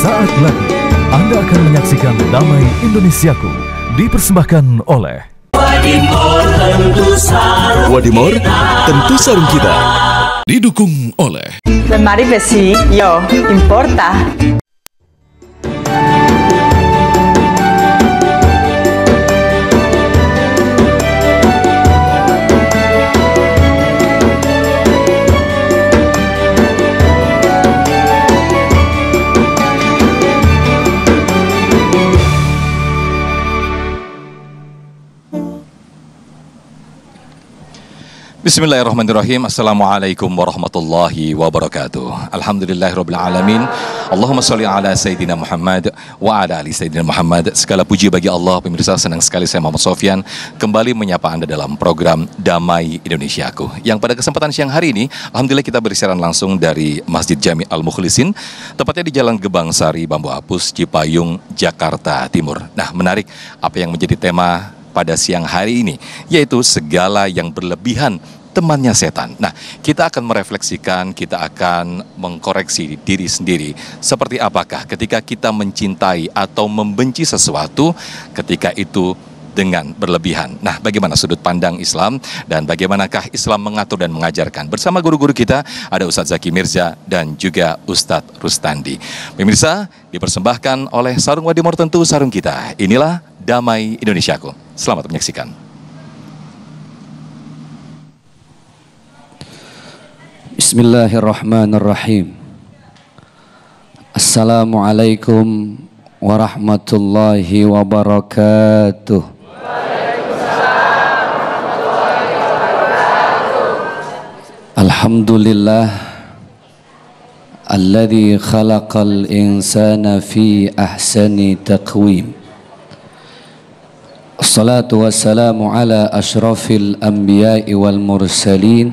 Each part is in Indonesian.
Sesaat lagi Anda akan menyaksikan Damai Indonesiaku dipersembahkan oleh Wadimor tentu sarung kita. Didukung oleh Lemari besi, yo, importa. Bismillahirrahmanirrahim. Assalamualaikum warahmatullahi wabarakatuh. Alhamdulillahirabbil alamin. Allahumma shalli ala sayyidina Muhammad wa ala ali sayyidina Muhammad. Segala puji bagi Allah. Pemirsa, senang sekali saya Muhammad Sofyan kembali menyapa Anda dalam program Damai Indonesiaku. Yang pada kesempatan siang hari ini, alhamdulillah kita bersiaran langsung dari Masjid Jami Al-Mukhlisin, tepatnya di Jalan Gebang Sari, Bambu Apus, Cipayung, Jakarta Timur. Nah, menarik apa yang menjadi tema pada siang hari ini, yaitu segala yang berlebihan temannya setan. Nah, kita akan merefleksikan, kita akan mengkoreksi diri sendiri. Seperti apakah ketika kita mencintai atau membenci sesuatu, ketika itu dengan berlebihan. Nah, bagaimana sudut pandang Islam dan bagaimanakah Islam mengatur dan mengajarkan? Bersama guru-guru kita, ada Ustadz Zaki Mirza dan juga Ustadz Rustandi. Pemirsa, dipersembahkan oleh Sarung Wadimor tentu sarung kita. Inilah Damai Indonesiaku. Selamat menyaksikan. Bismillahirrahmanirrahim. Assalamualaikum warahmatullahi wabarakatuh. Alhamdulillah alladzi khalaqal insana fi ahsani taqwim. Assalatu wassalamu ala ashrafil anbiya'i wal mursalin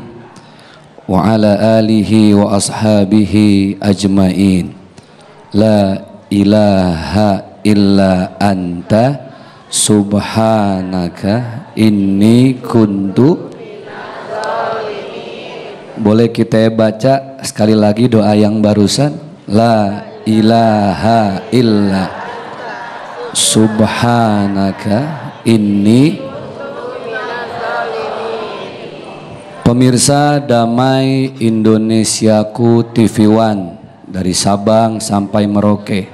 wa ala alihi wa ashabihi ajmain. La ilaha illa anta subhanaka inni kuntu. Boleh kita baca sekali lagi doa yang barusan? La ilaha illa subhanaka inni. Pemirsa Damai Indonesiaku TV One dari Sabang sampai Merauke,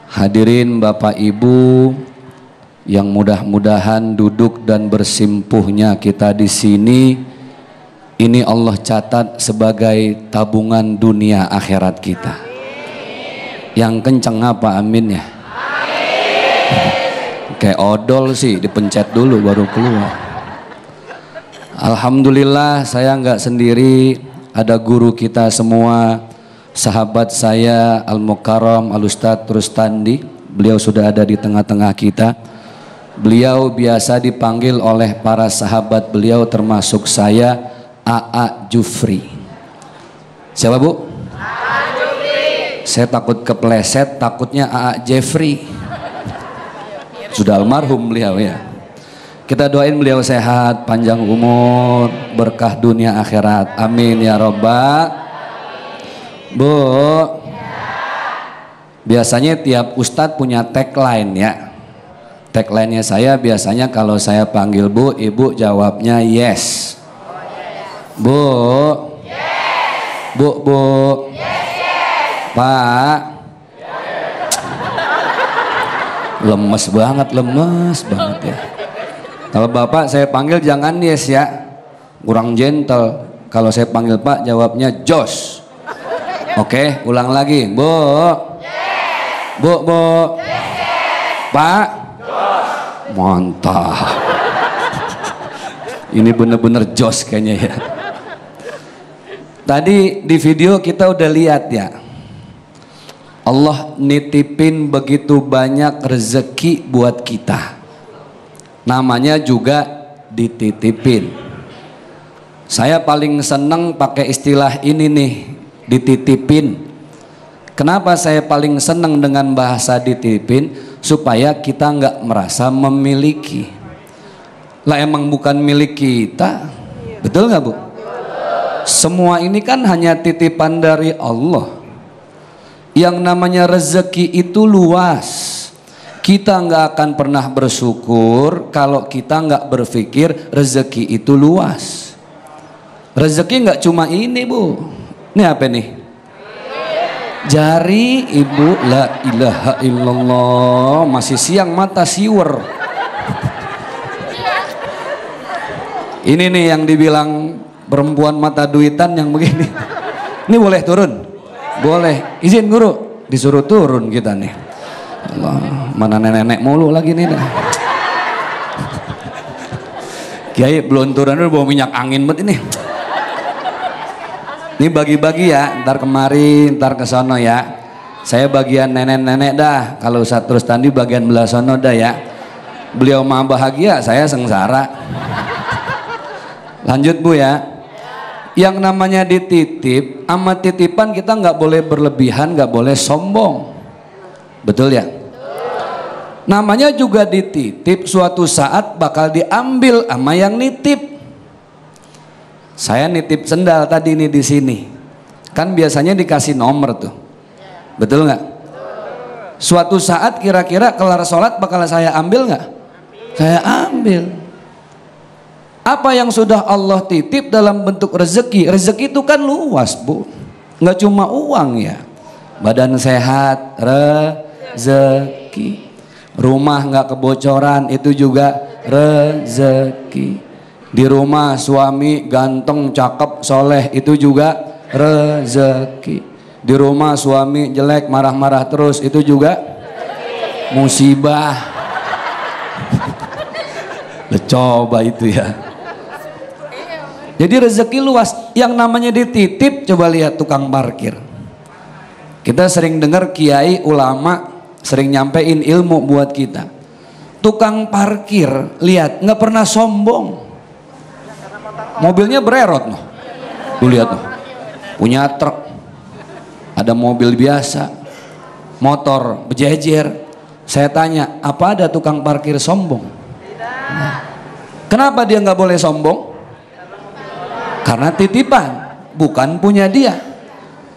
hadirin Bapak Ibu yang mudah-mudahan duduk dan bersimpuhnya kita di sini, ini Allah catat sebagai tabungan dunia akhirat kita. Yang kenceng apa aminnya? Kayak odol sih, dipencet dulu baru keluar. Alhamdulillah saya nggak sendiri, ada guru kita semua, sahabat saya Al-Mukarram Al-Ustadz Rustandi. Beliau sudah ada di tengah-tengah kita. Beliau biasa dipanggil oleh para sahabat beliau termasuk saya A.A. Jufri. Siapa Bu? A.A. Jufri. Saya takut kepleset, takutnya A.A. Jeffrey. Sudah almarhum beliau ya. Kita doain beliau sehat, panjang umur, berkah dunia akhirat. Amin ya robbal. Bu, biasanya tiap ustadz punya tagline ya. Tagline-nya saya biasanya kalau saya panggil Bu, Ibu jawabnya yes. Bu, Bu, Pak. Lemes banget ya. Kalau Bapak saya panggil jangan yes ya, kurang gentle. Kalau saya panggil Pak jawabnya Jos. Oke, ulang lagi. Bu, Bu, Pak, mantap. Ini bener-bener Jos kayaknya ya. Tadi di video kita udah lihat ya, Allah nitipin begitu banyak rezeki buat kita. Namanya juga dititipin. Saya paling seneng pakai istilah ini nih, dititipin. Kenapa saya paling seneng dengan bahasa dititipin? Supaya kita nggak merasa memiliki. Lah emang bukan milik kita, betul nggak Bu? Semua ini kan hanya titipan dari Allah. Yang namanya rezeki itu luas. Kita nggak akan pernah bersyukur kalau kita nggak berpikir rezeki itu luas. Rezeki nggak cuma ini, Bu. Ini apa nih? Jari, Ibu. La ilaha illallah. Masih siang mata siwer. Ini nih yang dibilang perempuan mata duitan yang begini. Ini boleh turun? Boleh. Izin guru. Disuruh turun kita nih. Allah, mana nenek-nenek mulu lagi nih dah. Kiai belum turun dulu bawa minyak angin bet ini. Ini bagi-bagi ya, ntar kemari, ntar ke sono ya. Saya bagian nenek-nenek dah. Kalau Ustaz Rustandi bagian belah sono dah ya. Beliau mah bahagia, saya sengsara. Lanjut Bu ya. Yang namanya dititip, sama titipan kita nggak boleh berlebihan, nggak boleh sombong. Betul ya? Namanya juga dititip, suatu saat bakal diambil sama yang nitip. Saya nitip sendal tadi nih di sini. Kan biasanya dikasih nomor tuh. Betul nggak? Suatu saat kira-kira kelar sholat bakal saya ambil nggak? Saya ambil. Apa yang sudah Allah titip dalam bentuk rezeki? Rezeki itu kan luas, Bu. Nggak cuma uang ya. Badan sehat, rezeki. Rumah nggak kebocoran, itu juga rezeki. Di rumah suami ganteng, cakep, soleh, itu juga rezeki. Di rumah suami jelek, marah-marah terus, itu juga musibah. Coba itu ya. Jadi rezeki luas. Yang namanya dititip, coba lihat tukang parkir. Kita sering dengar kiai ulama sering nyampein ilmu buat kita. Tukang parkir, lihat, nggak pernah sombong. Mobilnya bererot noh. Tuh lihat noh. Punya truk. Ada mobil biasa. Motor berjejer. Saya tanya, apa ada tukang parkir sombong? Nah, kenapa dia nggak boleh sombong? Karena titipan, bukan punya dia.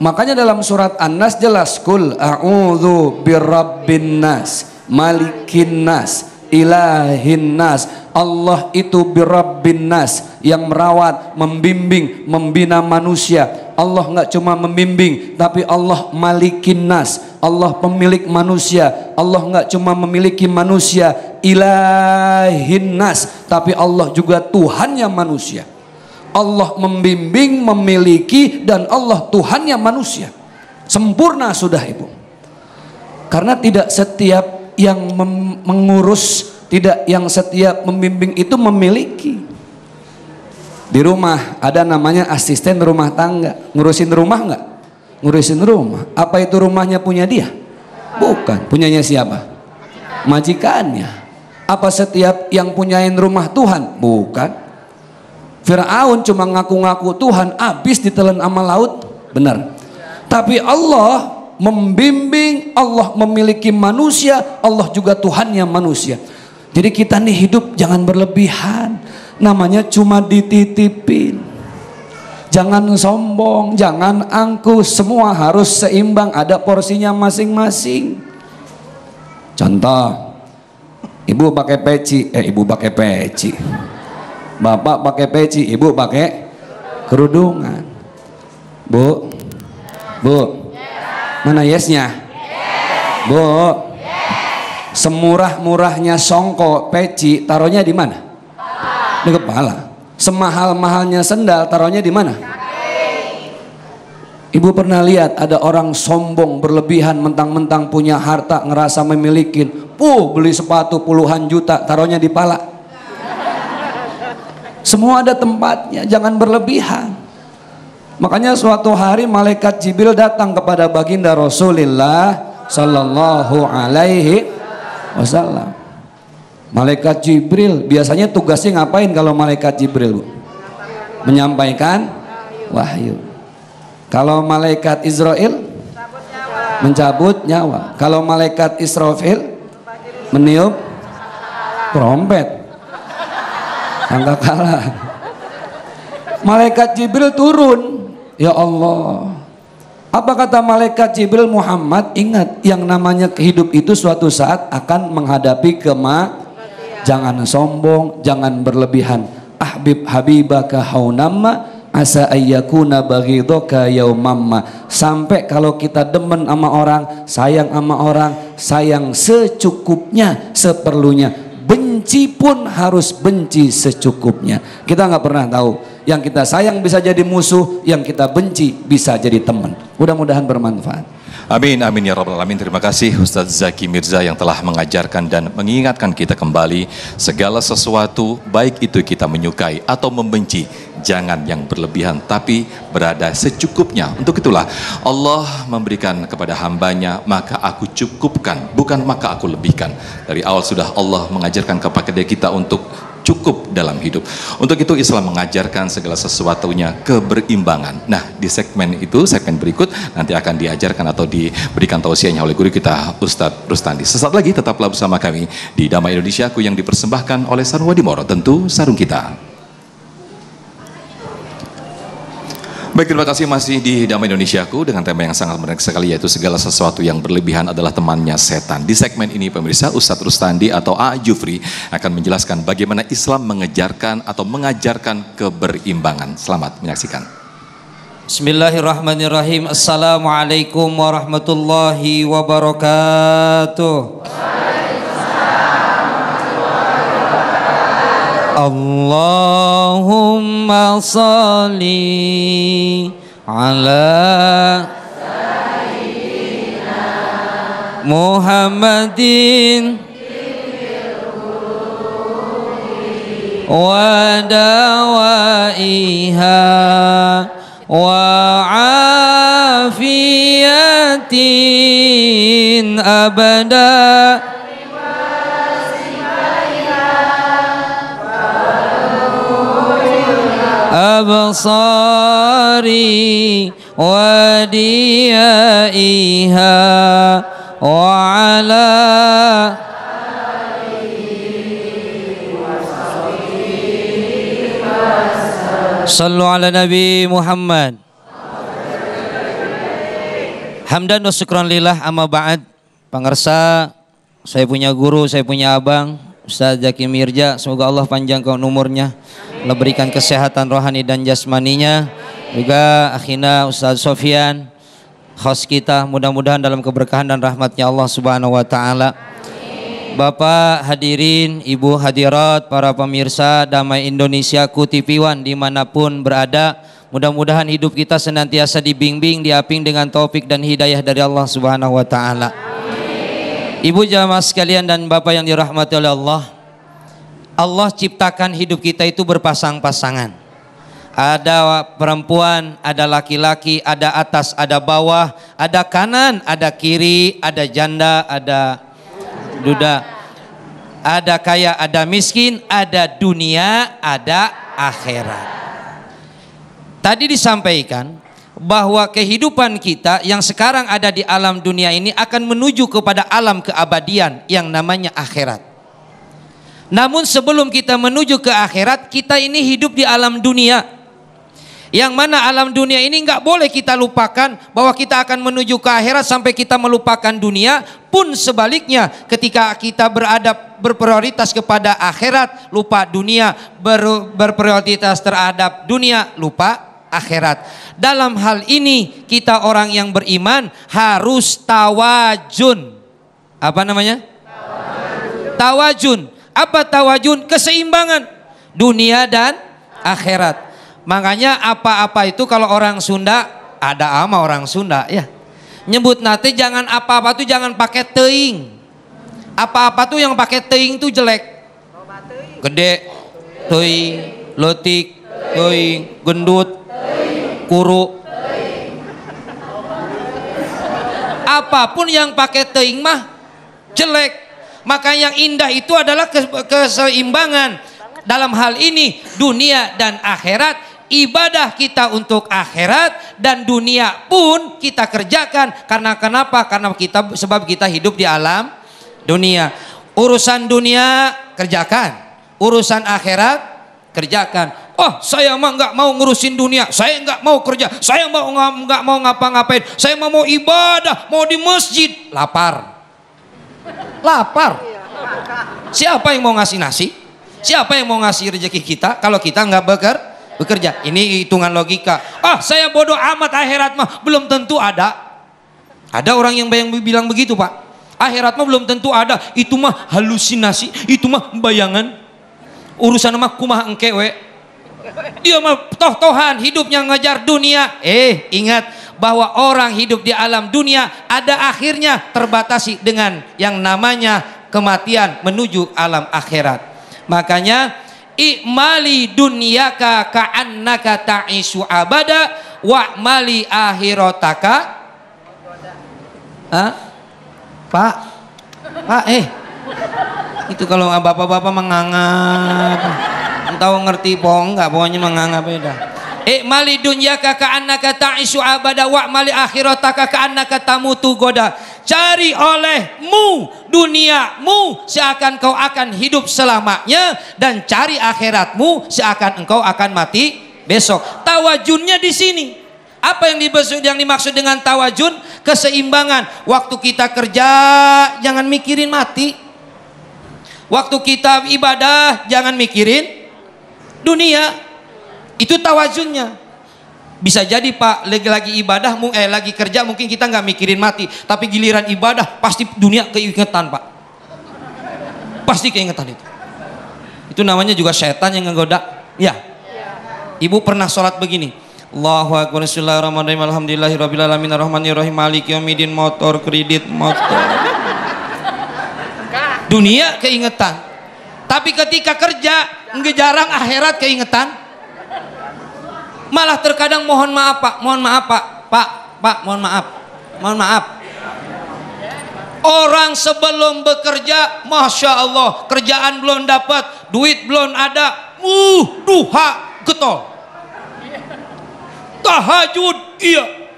Makanya dalam surat An-Nas jelas, Qul a'udzu birabbin nas, malikin nas, ilahin nas. Allah itu birabbin nas, yang merawat, membimbing, membina manusia. Allah nggak cuma membimbing, tapi Allah malikin nas, Allah pemilik manusia. Allah nggak cuma memiliki manusia, ilahin nas, tapi Allah juga Tuhannya manusia. Allah membimbing, memiliki, dan Allah Tuhannya manusia. Sempurna sudah Ibu. Karena tidak setiap yang mengurus, tidak yang setiap membimbing itu memiliki. Di rumah ada namanya asisten rumah tangga. Ngurusin rumah nggak? Ngurusin rumah. Apa itu rumahnya punya dia? Bukan. Punyanya siapa? Majikannya. Apa setiap yang punyain rumah Tuhan? Bukan. Fir'aun cuma ngaku-ngaku Tuhan, habis ditelan sama laut. Benar. Tapi Allah membimbing, Allah memiliki manusia, Allah juga Tuhannya manusia. Jadi kita nih hidup jangan berlebihan. Namanya cuma dititipin. Jangan sombong, jangan angkuh, semua harus seimbang, ada porsinya masing-masing. Contoh, ibu pakai peci, ibu pakai peci. Bapak pakai peci, ibu pakai kerudungan. Bu, mana yesnya? Bu, semurah-murahnya songkok peci, taruhnya di mana? Di kepala. Semahal-mahalnya sendal, taruhnya di mana? Ibu pernah lihat ada orang sombong berlebihan, mentang-mentang punya harta, ngerasa memiliki, beli sepatu puluhan juta, taruhnya di pala. Semua ada tempatnya, jangan berlebihan. Makanya suatu hari malaikat Jibril datang kepada baginda Rasulullah sallallahu alaihi wasallam. Malaikat Jibril biasanya tugasnya ngapain kalau malaikat Jibril? Menyampaikan wahyu. Kalau malaikat Israel mencabut nyawa. Kalau malaikat Israfil meniup trompet. Angka kalah. Malaikat Jibril turun. Ya Allah, Apa kata malaikat Jibril? Muhammad, ingat yang namanya hidup itu suatu saat akan menghadapi jangan sombong, jangan berlebihan. Ahbib habibaka haunamma asa ayyakuna baghidaka yaumamma. Sampai kalau kita demen sama orang, sayang secukupnya, seperlunya. Benci pun harus benci secukupnya. Kita nggak pernah tahu, yang kita sayang bisa jadi musuh, yang kita benci bisa jadi teman. Mudah-mudahan bermanfaat. Amin, amin ya rabbal alamin. Terima kasih Ustadz Zaki Mirza yang telah mengajarkan dan mengingatkan kita kembali segala sesuatu, baik itu kita menyukai atau membenci, jangan yang berlebihan tapi berada secukupnya. Untuk itulah Allah memberikan kepada hambanya, maka aku cukupkan, bukan maka aku lebihkan. Dari awal sudah Allah mengajarkan kepada kita untuk cukup dalam hidup. Untuk itu Islam mengajarkan segala sesuatunya keberimbangan. Nah, di segmen berikut nanti akan diajarkan atau diberikan tausiahnya oleh guru kita Ustadz Rustandi. Sesaat lagi tetaplah bersama kami di Damai Indonesiaku yang dipersembahkan oleh Sarung Wadimor, tentu sarung kita. Baik, terima kasih masih di Damai Indonesiaku dengan tema yang sangat menarik sekali, yaitu segala sesuatu yang berlebihan adalah temannya setan. Di segmen ini pemirsa, Ustadz Rustandi atau A. Jufri akan menjelaskan bagaimana Islam mengejarkan atau mengajarkan keberimbangan. Selamat menyaksikan. Bismillahirrahmanirrahim. Assalamualaikum warahmatullahi wabarakatuh. Allahumma salli ala Sayyidina Muhammadin wa dawaiha wa afiyatin abada absari wa diyaiha wa ala sallu ala Nabi Muhammad. Hamdan wa syukran lillah, amma ba'd. Pangarsa, saya punya guru, saya punya abang Ustadz Zaki Mirza, semoga Allah panjangkan umurnya, Allah berikan kesehatan rohani dan jasmaninya. Juga akhina Ustadz Sofyan, host kita, mudah-mudahan dalam keberkahan dan rahmatnya Allah Subhanahu wa Ta'ala. Bapak hadirin, Ibu hadirat, para pemirsa Damai Indonesiaku TV One dimanapun berada, mudah-mudahan hidup kita senantiasa dibimbing, diaping dengan taufik dan hidayah dari Allah Subhanahu wa Ta'ala. Ibu jamaah sekalian dan Bapak yang dirahmati oleh Allah, Allah ciptakan hidup kita itu berpasang-pasangan. Ada perempuan, ada laki-laki, ada atas, ada bawah, ada kanan, ada kiri, ada janda, ada duda, ada kaya, ada miskin, ada dunia, ada akhirat. Tadi disampaikan bahwa kehidupan kita yang sekarang ada di alam dunia ini akan menuju kepada alam keabadian yang namanya akhirat. Namun sebelum kita menuju ke akhirat, kita ini hidup di alam dunia, yang mana alam dunia ini nggak boleh kita lupakan bahwa kita akan menuju ke akhirat sampai kita melupakan dunia. Pun sebaliknya, ketika kita berprioritas kepada akhirat, lupa dunia, berprioritas terhadap dunia, lupa akhirat. Dalam hal ini kita orang yang beriman harus tawajun. Apa namanya? Tawajun. Apa tawajun? Keseimbangan dunia dan akhirat. Makanya apa-apa itu kalau orang Sunda, ada ama orang Sunda ya, nyebut nanti jangan apa-apa tuh jangan pakai teing. Apa-apa tuh yang pakai teing tuh jelek. Gede, teing, letik, teing, gendut, kuru. Apapun yang pakai teing mah jelek. Maka yang indah itu adalah keseimbangan. Dalam hal ini dunia dan akhirat, ibadah kita untuk akhirat dan dunia pun kita kerjakan. Karena kenapa? Karena sebab kita hidup di alam dunia. Urusan dunia kerjakan, urusan akhirat kerjakan. Oh, saya mah nggak mau ngurusin dunia, saya nggak mau kerja, saya nggak mau ngapa-ngapain, saya mau ibadah, mau di masjid. Lapar. Siapa yang mau ngasih nasi? Siapa yang mau ngasih rezeki kita kalau kita nggak bekerja? Ini hitungan logika. Ah, saya bodoh amat, akhirat mah belum tentu ada. Ada orang yang bilang begitu, Pak. Akhirat mah belum tentu ada. Itu mah halusinasi, itu mah bayangan. Urusan mah kumaha engke we. Dia mah toh-tohan hidupnya ngejar dunia. Ingat bahwa orang hidup di alam dunia ada akhirnya, terbatasi dengan yang namanya kematian menuju alam akhirat. Makanya i'mali dunyaka ka'annaka ta'isu abada wa'mali akhirataka. Pak, itu kalau bapak-bapak menganggap tahu ngerti po enggak, pokoknya menganggap beda. Mali dunyaka ka'annaka ta'isu abada wa mali akhirataka ka'annaka tamutu goda. Cari olehmu duniamu seakan kau akan hidup selamanya, dan cari akhiratmu seakan engkau akan mati besok. Tawajunnya di sini. Apa yang dimaksud dengan tawajun? Keseimbangan. Waktu kita kerja jangan mikirin mati. Waktu kita ibadah jangan mikirin dunia. Itu tawazunnya. Bisa jadi Pak, lagi ibadah, lagi kerja mungkin kita nggak mikirin mati, tapi giliran ibadah pasti dunia keingetan, Pak. Pasti keingetan itu. Itu namanya juga setan yang ngegoda. Ya. Ibu pernah sholat begini. Allahu akbar, bismillahirrahmanirrahim, alhamdulillahirabbil alamin, arrahmanirrahim, maliki yaumiddin, motor kredit motor. Dunia keingetan. Tapi ketika kerja nggak jarang akhirat keingetan. Malah terkadang mohon maaf Pak, mohon maaf. Orang sebelum bekerja, masya Allah, kerjaan belum dapat, duit belum ada, duha getol, tahajud, iya,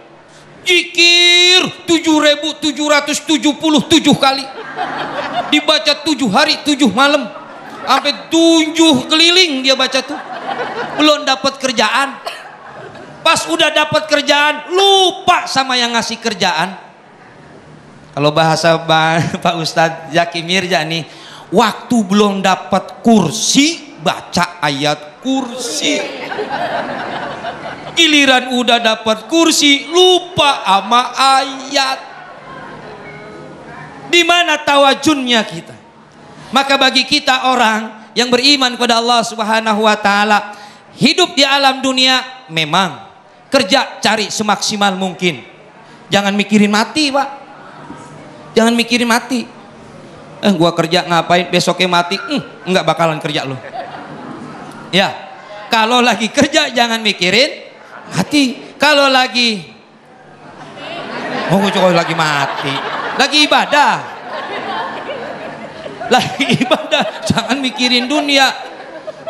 zikir 7.777 kali, dibaca 7 hari 7 malam, sampai 7 keliling dia baca tuh, belum dapat kerjaan. Pas udah dapat kerjaan, lupa sama yang ngasih kerjaan. Kalau bahasa Pak Ustadz Zaki Mirja nih, waktu belum dapat kursi, baca ayat kursi. Giliran udah dapat kursi, lupa sama ayat. Di mana tawajunnya kita? Maka bagi kita orang yang beriman kepada Allah Subhanahu wa taala, hidup di alam dunia memang kerja cari semaksimal mungkin. Jangan mikirin mati, Pak. Jangan mikirin mati. Gua kerja ngapain besoknya mati? Enggak bakalan kerja lo. Ya. Kalau lagi kerja jangan mikirin mati. Kalau lagi gua coba lagi mati. Lagi ibadah. Jangan mikirin dunia.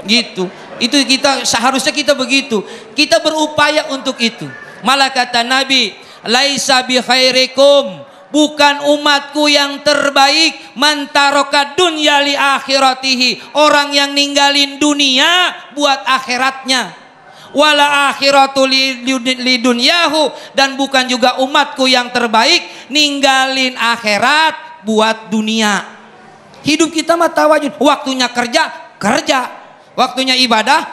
Gitu. Itu kita seharusnya kita begitu. Kita berupaya untuk itu. Malah kata Nabi, laisa bi khairikum, bukan umatku yang terbaik, man taraka dunya li akhiratihi, orang yang ninggalin dunia buat akhiratnya. Wala akhiratu li dunyahu, dan bukan juga umatku yang terbaik ninggalin akhirat buat dunia. Hidup kita mah tawajud. Waktunya kerja, waktunya ibadah,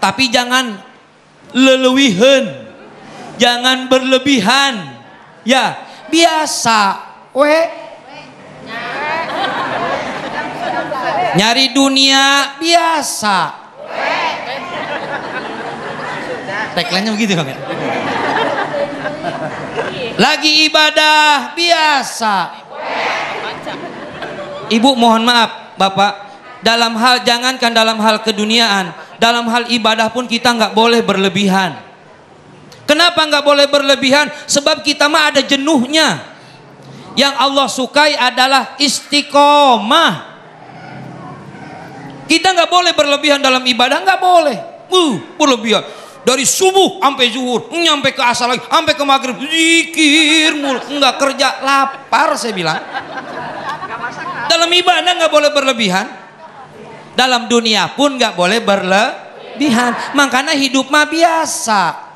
tapi jangan lelewihan, jangan berlebihan, ya biasa, nyari dunia biasa, tagline-nya begitu kan? Lagi ibadah biasa. Ibu mohon maaf, Bapak. Jangankan dalam hal keduniaan, dalam hal ibadah pun kita nggak boleh berlebihan. Kenapa nggak boleh berlebihan? Sebab kita mah ada jenuhnya. Yang Allah sukai adalah istiqomah. Kita nggak boleh berlebihan dalam ibadah, nggak boleh. Berlebihan dari subuh sampai zuhur, nyampe ke asar lagi, sampai ke maghrib, zikir mulu, nggak kerja, lapar saya bilang. Dalam ibadah nggak boleh berlebihan. Dalam dunia pun nggak boleh berlebihan. Makanya hidup mah biasa.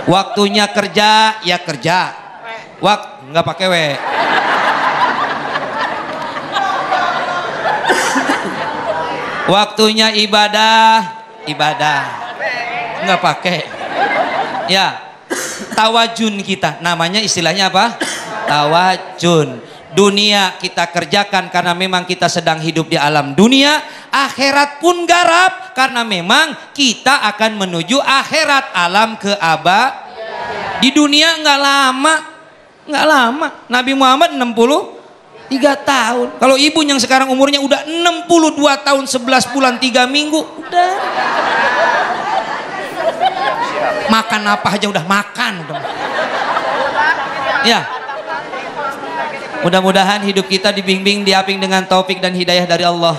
Waktunya kerja, ya kerja. Nggak pakai we. Waktunya ibadah, nggak pakai. Ya, tawajun kita, namanya istilahnya apa? Tawajun. Dunia kita kerjakan karena memang kita sedang hidup di alam dunia. Akhirat pun garap karena memang kita akan menuju akhirat, alam keabadian. Di dunia nggak lama. Nabi Muhammad 63 tahun. Kalau ibu yang sekarang umurnya udah 62 tahun 11 bulan 3 minggu, udah. Makan apa aja udah makan. Ya. Mudah-mudahan hidup kita dibimbing, diaping dengan taufik dan hidayah dari Allah.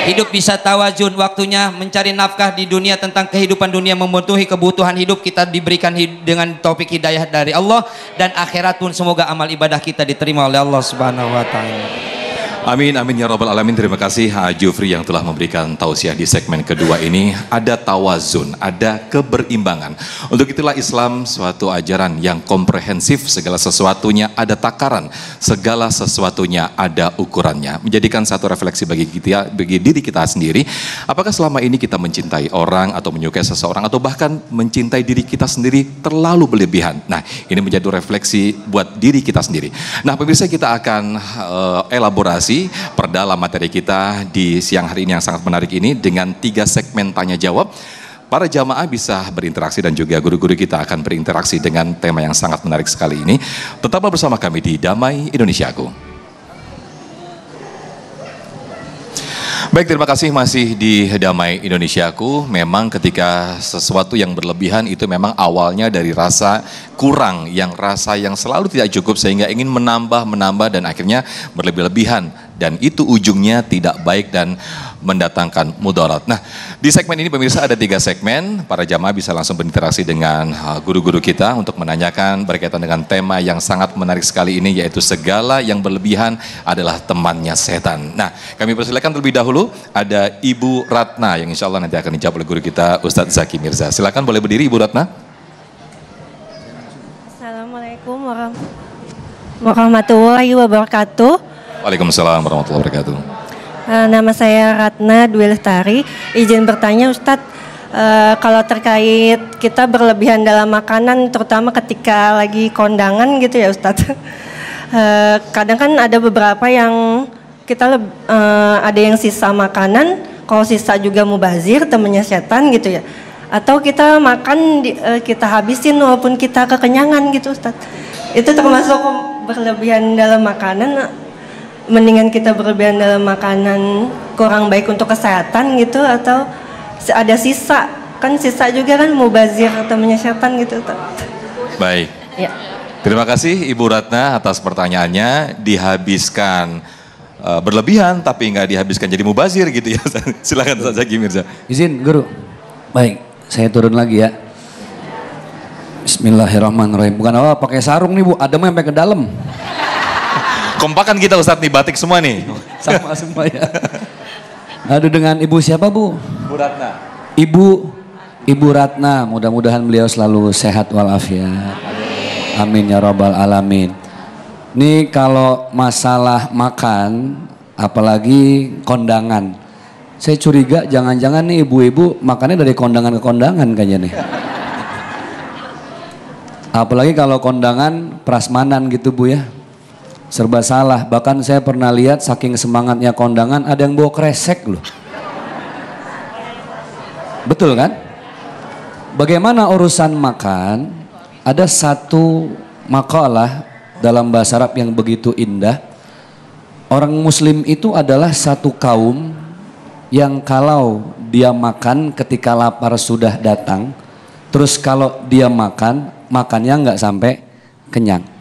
Hidup bisa tawazun, waktunya mencari nafkah di dunia tentang kehidupan dunia, memenuhi kebutuhan hidup kita diberikan dengan taufik hidayah dari Allah, dan akhirat pun semoga amal ibadah kita diterima oleh Allah Subhanahu wa taala. Amin, amin ya rabbal alamin. Terima kasih Jufri yang telah memberikan tausiah di segmen kedua ini. Ada tawazun, ada keberimbangan. Untuk itulah Islam suatu ajaran yang komprehensif, segala sesuatunya ada takaran, segala sesuatunya ada ukurannya. Menjadikan satu refleksi bagi diri kita sendiri. Apakah selama ini kita mencintai orang atau menyukai seseorang atau bahkan mencintai diri kita sendiri terlalu berlebihan? Nah, ini menjadi refleksi buat diri kita sendiri. Nah, pemirsa, kita akan elaborasi perdalam materi kita di siang hari ini yang sangat menarik ini dengan 3 segmen tanya jawab. Para jamaah bisa berinteraksi dan juga guru-guru kita akan berinteraksi dengan tema yang sangat menarik sekali ini. Tetaplah bersama kami di Damai Indonesiaku. Baik, terima kasih masih di Damai Indonesiaku. Memang ketika sesuatu yang berlebihan itu memang awalnya dari rasa kurang, rasa yang selalu tidak cukup sehingga ingin menambah dan akhirnya berlebih-lebihan. Dan itu ujungnya tidak baik dan mendatangkan mudarat. Nah, di segmen ini pemirsa ada 3 segmen. Para jamaah bisa langsung berinteraksi dengan guru-guru kita untuk menanyakan berkaitan dengan tema yang sangat menarik sekali ini, yaitu segala yang berlebihan adalah temannya setan. Nah, kami persilakan terlebih dahulu ada Ibu Ratna yang insya Allah nanti akan dijawab oleh guru kita Ustadz Zaki Mirza. Silakan boleh berdiri Ibu Ratna. Assalamualaikum warahmatullahi wabarakatuh. Waalaikumsalam warahmatullahi wabarakatuh. Nama saya Ratna Dwi Lestari. Izin bertanya Ustadz, kalau terkait kita berlebihan dalam makanan, terutama ketika lagi kondangan gitu ya Ustadz. Kadang kan ada beberapa yang kita ada yang sisa makanan, kalau sisa juga mubazir, temennya setan gitu ya. Atau kita makan kita habisin walaupun kita kekenyangan gitu Ustadz. Itu termasuk berlebihan dalam makanan. Mendingan kita berlebihan dalam makanan kurang baik untuk kesehatan gitu, atau ada sisa, kan sisa juga kan mubazir atau menyesyatan gitu. Baik. Ya. Terima kasih Ibu Ratna atas pertanyaannya. Dihabiskan berlebihan tapi nggak dihabiskan jadi mubazir gitu ya. Silakan Ustaz Zaki Mirza. Izin guru. Baik, saya turun lagi ya. Bismillahirrahmanirrahim. Bukan apa, pakai sarung nih Bu, ademnya sampai ke dalam. Kompakan kita Ustadz nih, batik semua nih. Sama semua ya. Aduh, dengan Ibu siapa Bu? Bu Ratna. Ibu Ratna, mudah-mudahan beliau selalu sehat walafiat. Amin ya rabbal alamin. Ini kalau masalah makan, apalagi kondangan. Saya curiga jangan-jangan nih ibu-ibu makannya dari kondangan ke kondangan kayaknya nih. Apalagi kalau kondangan prasmanan gitu Bu ya. Serba salah, bahkan saya pernah lihat saking semangatnya kondangan ada yang bawa kresek loh. Betul kan? Bagaimana urusan makan? Ada satu makalah dalam bahasa Arab yang begitu indah. Orang muslim itu adalah satu kaum yang kalau dia makan ketika lapar sudah datang, terus kalau dia makan, makannya nggak sampai kenyang.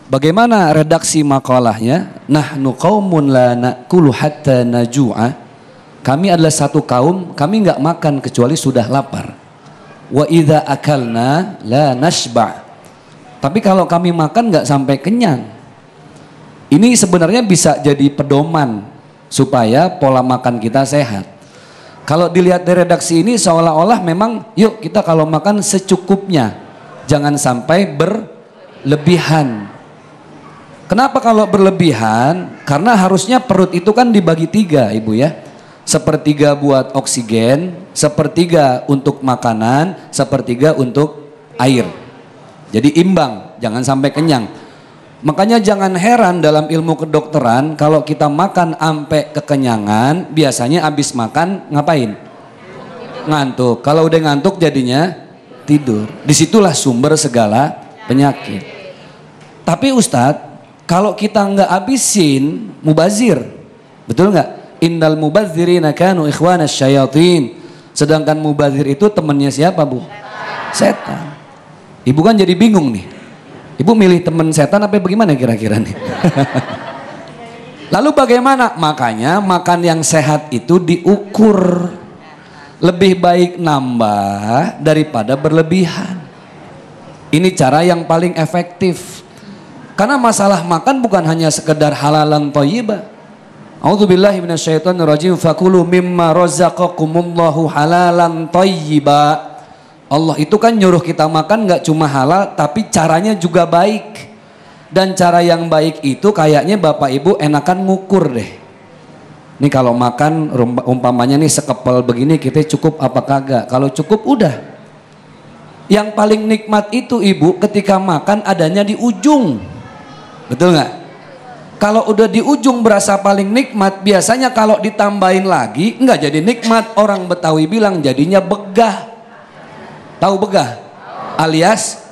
Bagaimana redaksi makalahnya? Nahnu qaumun la na'kulu hatta naju'a. Kami adalah satu kaum, kami nggak makan kecuali sudah lapar. Wa idza akalna la nashba'. Tapi kalau kami makan nggak sampai kenyang. Ini sebenarnya bisa jadi pedoman supaya pola makan kita sehat. Kalau dilihat dari redaksi ini seolah-olah memang yuk kita kalau makan secukupnya, jangan sampai berlebihan. Kenapa kalau berlebihan? Karena harusnya perut itu kan dibagi 3 Ibu ya. Sepertiga buat oksigen, sepertiga untuk makanan, sepertiga untuk air. Jadi imbang, jangan sampai kenyang. Makanya jangan heran dalam ilmu kedokteran kalau kita makan sampai kekenyangan, biasanya habis makan ngapain? Ngantuk. Kalau udah ngantuk jadinya tidur. Disitulah sumber segala penyakit. Tapi Ustadz, kalau kita nggak habisin, mubazir, betul nggak? Innal mubazirina kanu ikhwanas syayatin. Sedangkan mubazir itu temannya siapa Bu? Setan. Ibu kan jadi bingung nih. Ibu milih teman setan apa bagaimana kira-kira nih? Lalu bagaimana? Makanya makan yang sehat itu diukur. Lebih baik nambah daripada berlebihan. Ini cara yang paling efektif. Karena masalah makan bukan hanya sekedar halalan thayyibah. A'udzubillahi minasyaitonirrajim. Fakulu mimma razaqakumullahu halalan thayyiba. Allah itu kan nyuruh kita makan gak cuma halal, tapi caranya juga baik. Dan cara yang baik itu kayaknya Bapak Ibu enakan ngukur deh. Nih kalau makan umpamanya nih sekepel begini kita cukup apa kagak? Kalau cukup udah. Yang paling nikmat itu Ibu ketika makan adanya di ujung. Betul gak? Kalau udah di ujung berasa paling nikmat, biasanya kalau ditambahin lagi nggak jadi nikmat. Orang Betawi bilang jadinya begah. Tahu begah? Alias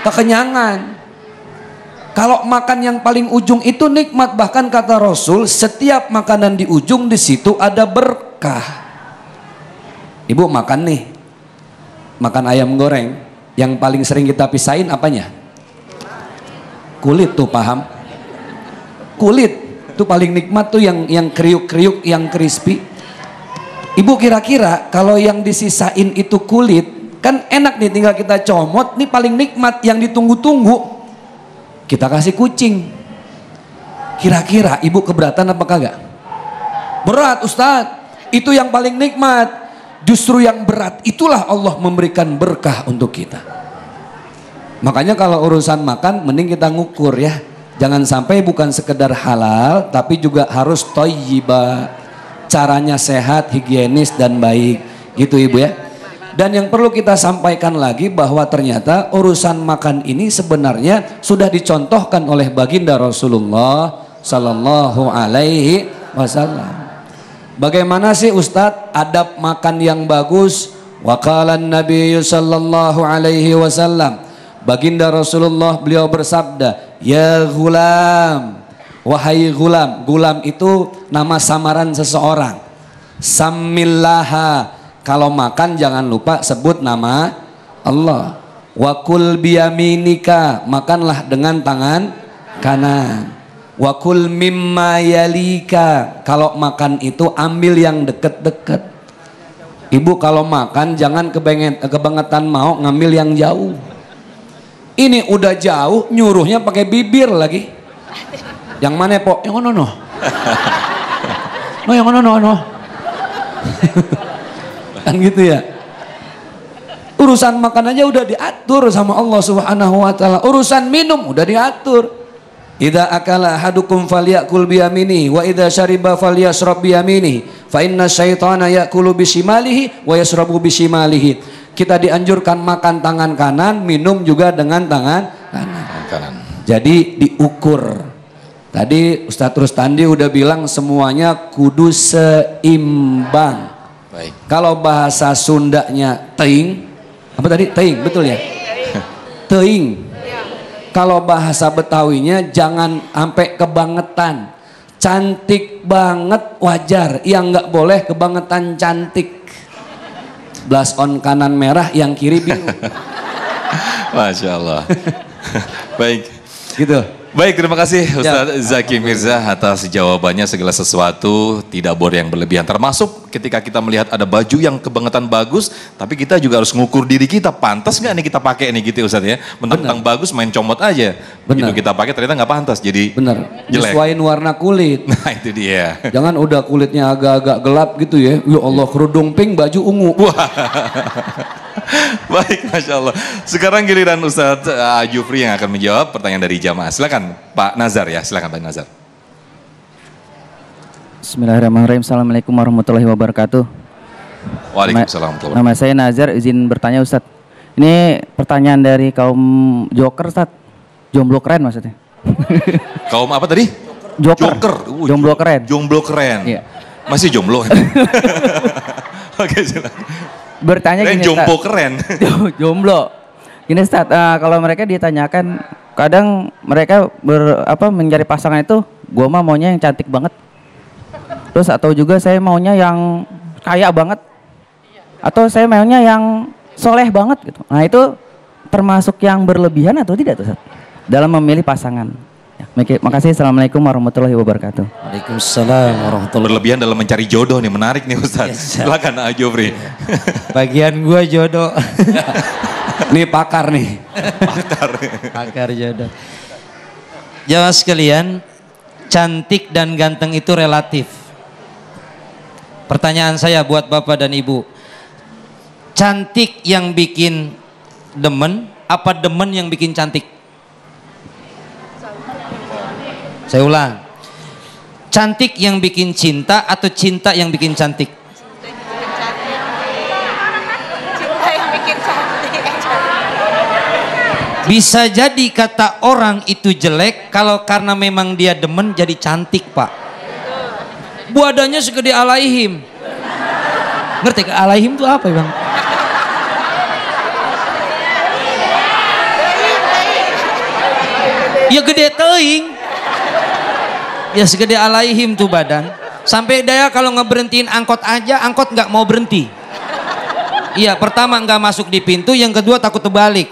kekenyangan. Kalau makan yang paling ujung itu nikmat, bahkan kata Rasul setiap makanan di ujung di situ ada berkah. Ibu makan nih, makan ayam goreng, yang paling sering kita pisahin apanya? Kulit tuh, paham? Kulit itu paling nikmat tuh yang kriuk-kriuk, yang crispy. Ibu kira-kira kalau yang disisain itu kulit, kan enak nih tinggal kita comot, nih paling nikmat yang ditunggu-tunggu. Kita kasih kucing. Kira-kira ibu keberatan apa kagak? Berat Ustadz, itu yang paling nikmat. Justru yang berat itulah Allah memberikan berkah untuk kita. Makanya kalau urusan makan mending kita ngukur ya. Jangan sampai bukan sekedar halal, tapi juga harus thayyibah. Caranya sehat, higienis dan baik. Gitu Ibu ya. Dan yang perlu kita sampaikan lagi bahwa ternyata urusan makan ini sebenarnya sudah dicontohkan oleh baginda Rasulullah Sallallahu Alaihi Wasallam. Bagaimana sih Ustadz adab makan yang bagus? Wa qala Nabi Sallallahu Alaihi Wasallam. Baginda Rasulullah beliau bersabda, ya gulam, wahai gulam. Gulam itu nama samaran seseorang. Samillaha, kalau makan jangan lupa sebut nama Allah. Wakul biyaminika, makanlah dengan tangan kanan. Wakul mimma yalika, kalau makan itu ambil yang deket-deket. Ibu kalau makan jangan kebangetan mau ngambil yang jauh. Ini udah jauh nyuruhnya pakai bibir lagi. Yang mana po? Yang ono no. No yang ono no. Kan gitu ya. Urusan makan aja udah diatur sama Allah Subhanahu wa taala. Urusan minum udah diatur. Idza akala ahadukum falyakul biyaminihi wa idza syariba falyashrab biyaminihi fa inna syaitana yakulu bisimalihi wa yashrabu bisimalihi. Kita dianjurkan makan tangan kanan, minum juga dengan tangan kanan. Jadi diukur. Tadi Ustadz Rustandi udah bilang semuanya kudu seimbang. Baik. Kalau bahasa Sundanya teing, apa tadi? Teing, betul ya? Teing. Kalau bahasa Betawinya jangan sampai kebangetan. Cantik banget wajar, yang nggak boleh kebangetan cantik. Blush on kanan merah, yang kiri biru. Masya Allah. Baik. Gitu. Baik, terima kasih Ustadz Zaki Mirza atas jawabannya. Segala sesuatu tidak boleh yang berlebihan. Termasuk ketika kita melihat ada baju yang kebangetan bagus, tapi kita juga harus ngukur diri kita. Pantas nggak nih kita pakai nih gitu ya Ustadz ya. Mentang-mentang bagus main comot aja. Begitu kita pakai ternyata nggak pantas, jadi jelek. Nyesuaiin warna kulit. Nah itu dia. Jangan udah kulitnya agak-agak gelap gitu ya. Ya Allah, kerudung pink, baju ungu. Wah. Baik, Masya Allah. Sekarang giliran Ustadz Jufri yang akan menjawab pertanyaan dari jamaah. Silakan Pak Nazar ya, silakan Pak Nazar. Bismillahirrahmanirrahim. Assalamualaikum warahmatullahi wabarakatuh. Waalaikumsalam. Nama saya Nazar, izin bertanya Ustadz. Ini pertanyaan dari kaum joker Ustadz. Jomblo keren maksudnya. Kaum apa tadi? Joker. Jomblo keren. Jomblo keren. Iya. Masih jomblo. Oke, silakan. Bertanya gini, jompo keren. Jomblo. Gini Ustaz, kalau mereka ditanyakan, kadang mereka mencari pasangan itu, gua mah maunya yang cantik banget. Terus atau juga saya maunya yang kaya banget. Atau saya maunya yang soleh banget gitu. Nah itu termasuk yang berlebihan atau tidak Ustaz? Dalam memilih pasangan. Ya, makasih. Assalamualaikum warahmatullahi wabarakatuh. Waalaikumsalam warahmatullahi. Berlebihan dalam mencari jodoh nih, menarik nih Ustaz. Silakan Jufri. Bagian gua jodoh. Nih pakar nih. Pakar jodoh. Jamaah sekalian, cantik dan ganteng itu relatif. Pertanyaan saya buat Bapak dan Ibu. Cantik yang bikin demen, apa demen yang bikin cantik? Saya ulang. Cantik yang bikin cinta atau cinta yang bikin cantik? Cinta yang bikin cantik. Bisa jadi kata orang itu jelek kalau karena memang dia demen jadi cantik, Pak. Badannya segede alaihim. Ngerti ke alaihim itu apa, Bang? Ya gede teuing. Ya segede alaihim tuh badan. Sampai daya kalau ngeberhentiin angkot aja, angkot nggak mau berhenti. Iya, pertama nggak masuk di pintu, yang kedua takut terbalik.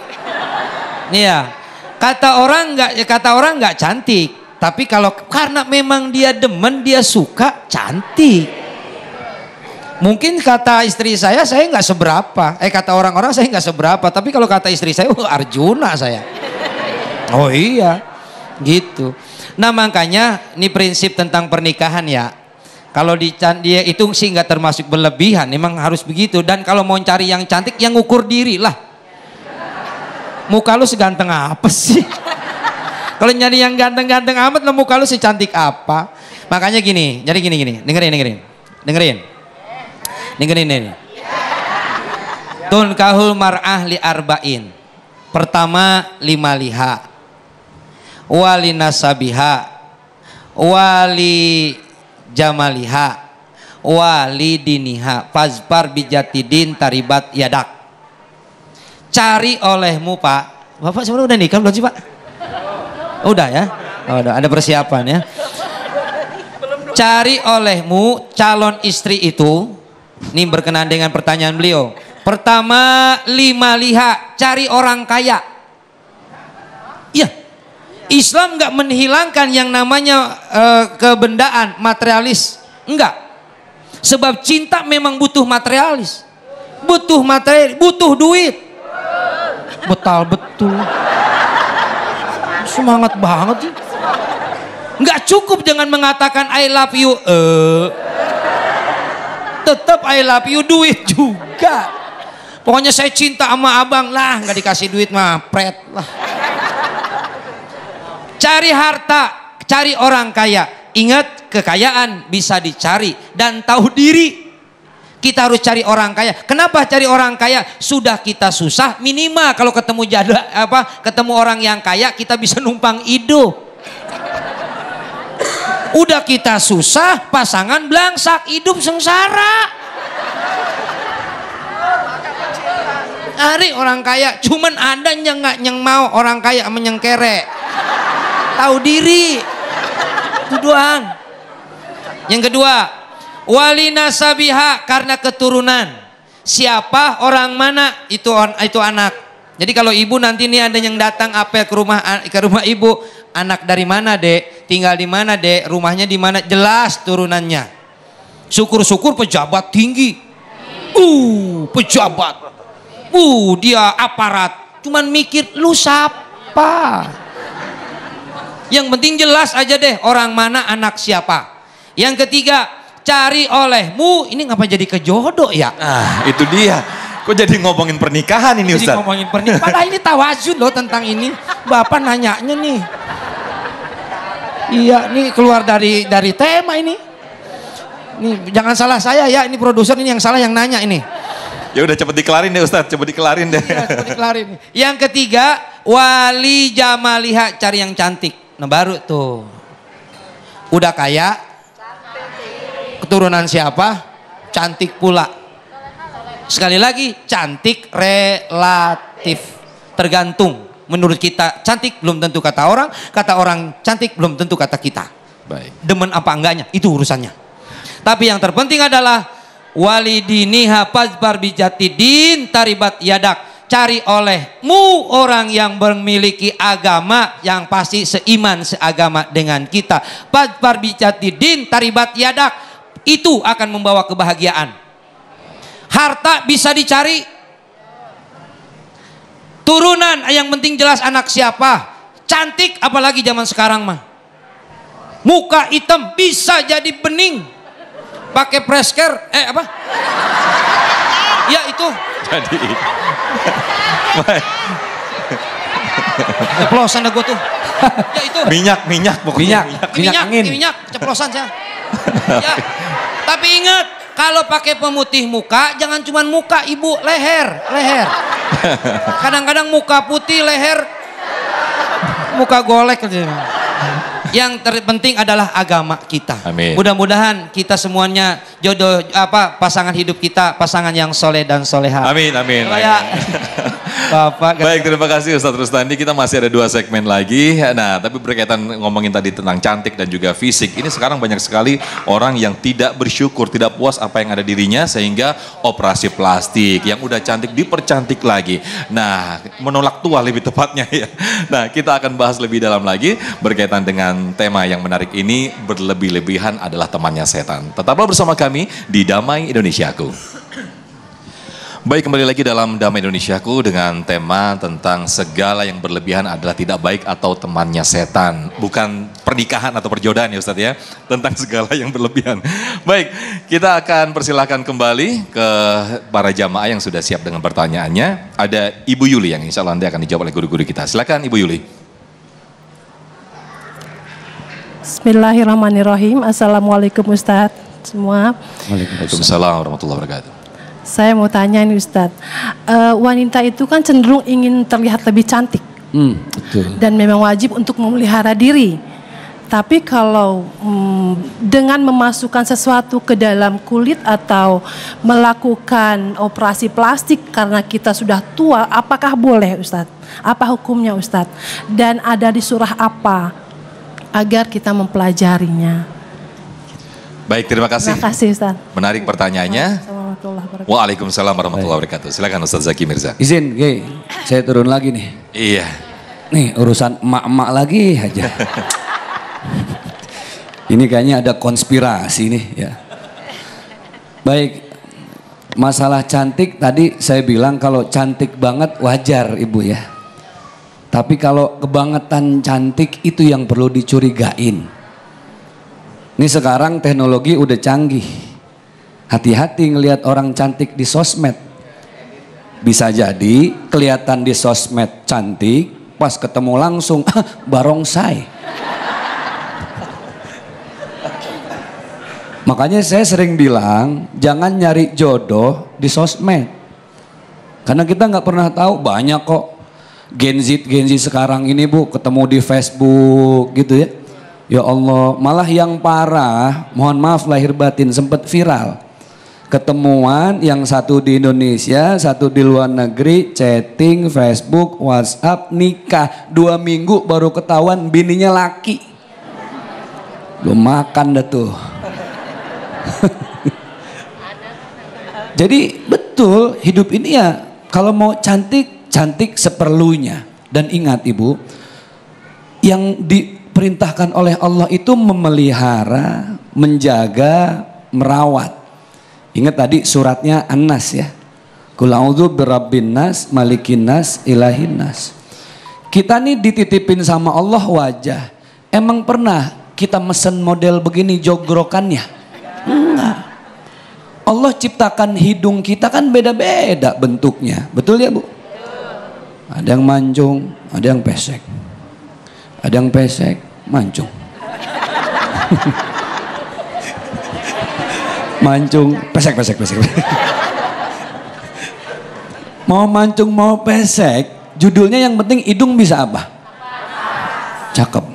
Iya, kata orang nggak cantik. Tapi kalau karena memang dia demen, dia suka, cantik. Mungkin kata istri saya nggak seberapa. Kata orang-orang saya nggak seberapa. Tapi kalau kata istri saya, Arjuna saya. Oh iya, gitu. Nah makanya ini prinsip tentang pernikahan ya. Kalau dia itu sih nggak termasuk berlebihan, memang harus begitu. Dan kalau mau cari yang cantik, yang ngukur diri lah. Muka lu seganteng apa sih? Kalau nyari yang ganteng-ganteng amat, lah muka lu secantik apa? Makanya gini, jadi gini, dengerin ini. Tunkahul mar'ah li arba'in. Pertama 5 liha. Wali nasabiha, wali jamaliha, wali diniha, fazfar bijatidin taribat yadak. Cari olehmu Pak. Bapak sebenarnya udah nikah belum sih Pak? Udah ya? Oh, udah ada persiapan ya. Cari olehmu calon istri itu. Ini berkenaan dengan pertanyaan beliau. Pertama 5 liha, cari orang kaya. Iya. Islam nggak menghilangkan yang namanya kebendaan, materialis, enggak. Sebab cinta memang butuh materialis, butuh materi, butuh duit. Betul. Semangat banget sih. Nggak cukup dengan mengatakan I love you, tetap I love you, duit juga. Pokoknya saya cinta sama abang lah, nggak dikasih duit mah pret lah. Cari harta, cari orang kaya. Ingat, kekayaan bisa dicari dan tahu diri. Kita harus cari orang kaya. Kenapa cari orang kaya? Sudah kita susah, minimal kalau ketemu ketemu orang yang kaya, kita bisa numpang hidup. Udah kita susah, pasangan belangsak, hidup sengsara. Cari orang kaya, cuman ada yang mau orang kaya menyengkere. Tahu diri, itu doang. Yang kedua, wali nasabiha, karena keturunan. Siapa, orang mana, itu anak. Jadi kalau ibu nanti nih ada yang datang apel ke rumah ibu, anak dari mana dek, tinggal di mana dek, rumahnya di mana, jelas turunannya. Syukur-syukur pejabat tinggi, pejabat, dia aparat, cuman mikir lu siapa. Yang penting jelas aja deh orang mana anak siapa. Yang ketiga, cari olehmu. Ini ngapa jadi kejodoh ya? Ah, itu dia. Kok jadi ngomongin pernikahan ini Ustaz? Jadi ngomongin pernikahan. Padahal ini tawazun loh tentang ini. Bapak nanyanya nih. Iya, nih keluar dari tema ini. Nih jangan salah saya ya, ini produser ini yang salah yang nanya ini. Ya udah cepet dikelarin deh Ustaz, cepet dikelarin deh. Iya, cepet dikelarin. Yang ketiga, wali jamaliha, cari yang cantik. Nah baru tuh. Udah kaya, keturunan siapa? Cantik pula. Sekali lagi, cantik relatif. Tergantung. Menurut kita cantik belum tentu kata orang cantik belum tentu kata kita. Baik. Demen apa enggaknya, itu urusannya. Tapi yang terpenting adalah walidiniha fazbar bijatidin taribat yadak. Cari olehmu orang yang memiliki agama yang pasti seiman seagama dengan kita. Fazbar bijatidin taribat yadak. Itu akan membawa kebahagiaan. Harta bisa dicari. Turunan yang penting jelas anak siapa. Cantik apalagi zaman sekarang mah. Muka hitam bisa jadi bening. Pakai presker, apa? Ya itu. Jadi. Ceplosan dah gue tuh. Ya itu. Minyak pokoknya. Minyak angin. Minyak, ceplosan saya. Ya. Tapi ingat, kalau pakai pemutih muka, jangan cuma muka ibu, leher. Kadang-kadang muka putih, leher, muka golek. Yang terpenting adalah agama kita. Amin. Mudah-mudahan kita semuanya jodoh pasangan hidup kita pasangan yang soleh dan soleha. Amin. Bapak. Baik, terima kasih Ustadz Rustandi. Kita masih ada 2 segmen lagi. Nah, tapi berkaitan ngomongin tadi tentang cantik dan juga fisik. Ini sekarang banyak sekali orang yang tidak bersyukur, tidak puas apa yang ada dirinya sehingga operasi plastik. Yang udah cantik dipercantik lagi. Nah, menolak tua lebih tepatnya ya. Nah, kita akan bahas lebih dalam lagi berkaitan dengan tema yang menarik ini. Berlebih-lebihan adalah temannya setan. Tetaplah bersama kami di Damai Indonesiaku. Baik, kembali lagi dalam Damai Indonesiaku dengan tema tentang segala yang berlebihan adalah tidak baik atau temannya setan. Bukan pernikahan atau perjodohan ya Ustadz ya, tentang segala yang berlebihan. Baik, kita akan persilahkan kembali ke para jamaah yang sudah siap dengan pertanyaannya. Ada Ibu Yuli yang insya Allah nanti akan dijawab oleh guru-guru kita. Silakan Ibu Yuli. Bismillahirrahmanirrahim. Assalamualaikum Ustadz semua. Waalaikumsalam warahmatullahi wabarakatuh. Saya mau tanya nih Ustadz, wanita itu kan cenderung ingin terlihat lebih cantik. Betul. Dan memang wajib untuk memelihara diri. Tapi kalau dengan memasukkan sesuatu ke dalam kulit atau melakukan operasi plastik karena kita sudah tua, apakah boleh Ustadz? Apa hukumnya Ustadz? Dan ada di surah apa agar kita mempelajarinya? Baik, terima kasih. Terima kasih Ustadz. Menarik pertanyaannya. Waalaikumsalam warahmatullahi wabarakatuh. Silakan Ustadz Zaki Mirza. Izin, saya turun lagi nih. Iya. Nih urusan emak-emak lagi aja. Ini kayaknya ada konspirasi nih ya. Baik, masalah cantik tadi saya bilang kalau cantik banget wajar ibu ya. Tapi kalau kebangetan cantik itu yang perlu dicurigain. Ini sekarang teknologi udah canggih. Hati-hati ngelihat orang cantik di sosmed. Bisa jadi kelihatan di sosmed cantik, pas ketemu langsung barongsai. Makanya saya sering bilang jangan nyari jodoh di sosmed. Karena kita nggak pernah tahu, banyak kok Gen Z sekarang ini Bu ketemu di Facebook gitu ya. Ya Allah, malah yang parah, mohon maaf lahir batin, sempat viral. Ketemuan yang satu di Indonesia, satu di luar negeri, chatting, Facebook, WhatsApp, nikah. 2 minggu baru ketahuan bininya laki. Lu makan dah tuh. Jadi betul hidup ini ya kalau mau cantik cantik seperlunya. Dan ingat ibu, yang diperintahkan oleh Allah itu memelihara, menjaga, merawat. Ingat tadi suratnya An-Nas ya. Qul a'udzu birabbin nas, malikin nas, ilahin nas. Kita nih dititipin sama Allah wajah. Emang pernah kita mesen model begini jogrokannya? Enggak. Allah ciptakan hidung kita kan beda-beda bentuknya. Betul ya Bu? Ada yang mancung, ada yang pesek. Ada yang pesek, mancung. Mancung, pesek. Mau mancung mau pesek, judulnya yang penting hidung bisa apa? Cakep.